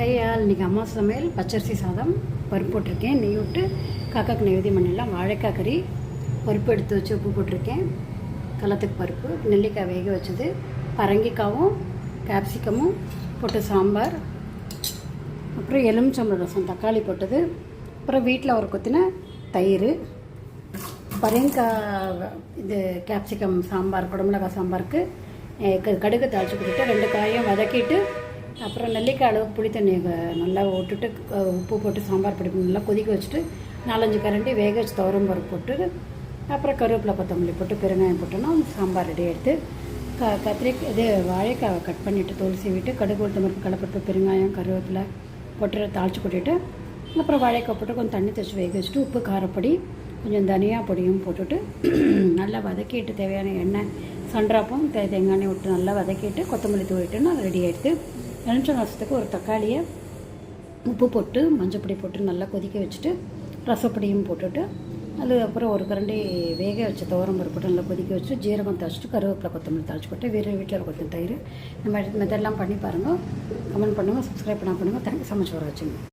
High all, இன்றைக்கி அம்மா சமையல் பச்சரிசி சாதம், பருப்பு போட்டிருக்கேன், நெய் விட்டு காக்காக்கு நைவேத்தியம் பண்ணிடலாம். வாழைக்காய் கறி, பருப்பு எடுத்து வச்சு உப்பு போட்டிருக்கேன், கலத்துக்கு பருப்பு, நெல்லிக்காய் வேக வச்சது, பரங்கிக்காவும் கேப்சிகமும் போட்டு சாம்பார், அப்புறம் எலுமிச்சம்பழம் ரசம், தக்காளி போட்டது, அப்புறம் வீட்டில் ஒரு கொத்தின தயிர், பரங்கிக்காய் இது கேப்சிகம் சாம்பார், குடமிளகாய் சாம்பாருக்கு கடுகு தாளித்து கொடுத்துட்டு 2 காயும் வதக்கிட்டு, அப்புறம் நெல்லிக்காய் அளவுக்கு புளி தண்ணி நல்லா விட்டுட்டு உப்பு போட்டு சாம்பார் பொடி நல்லா கொதிக்க வச்சுட்டு 4-5 கரண்டி வேக வச்சு துவரம் பருப்பு போட்டு, அப்புறம் கருவேப்பிலை கொத்தமல்லி போட்டு பெருங்காயம் போட்டோன்னா சாம்பார் ரெடி எடுத்து இது வாழைக்காவை கட் பண்ணிவிட்டு தோல் சீவிட்டு கடுகு உளுத்தம் பருப்பு கடலைப்பருப்பு பெருங்காயம் கருவேப்பிலை போட்டு தாளித்து கொட்டிட்டு, அப்புறம் வாழைக்காய் போட்டு கொஞ்சம் தண்ணி தச்சு வேக வச்சுட்டு உப்பு காரப்பொடி கொஞ்சம் தனியா பொடியும் போட்டுட்டு நல்லா வதக்கிட்டு தேவையான எண்ணெய் சன்றாப்பும் தேங்காய் விட்டு நல்லா வதக்கிட்டு கொத்தமல்லி தூவிட்டுன்னு அது ரெடி ஆகிடுது. எலுமிச்சம் ரசத்துக்கு ஒரு தக்காளியை உப்பு போட்டு மஞ்சப்பொடி போட்டு நல்லா கொதிக்க வச்சுட்டு ரசப்பொடியும் போட்டுட்டு அதுக்கப்புறம் ஒரு கரண்டி வேக வச்ச துவரம் பருப்பு போட்டு நல்லா கொதிக்க வச்சு ஜீரகம் தாளிச்சிட்டு கருவேப்பிலை கொத்தமல்லி தாளிச்சு போட்டு வீட்டில் ஒரு கொத்தமல்லி தயிர். இந்த மாதிரி மெத்தட்லாம் பண்ணி பாருங்கள். கமெண்ட் பண்ணுங்கள், சப்ஸ்கிரைப் பண்ணுங்கள். தேங்க்யூ ஸோ மச் ஃபார் வாட்சிங்.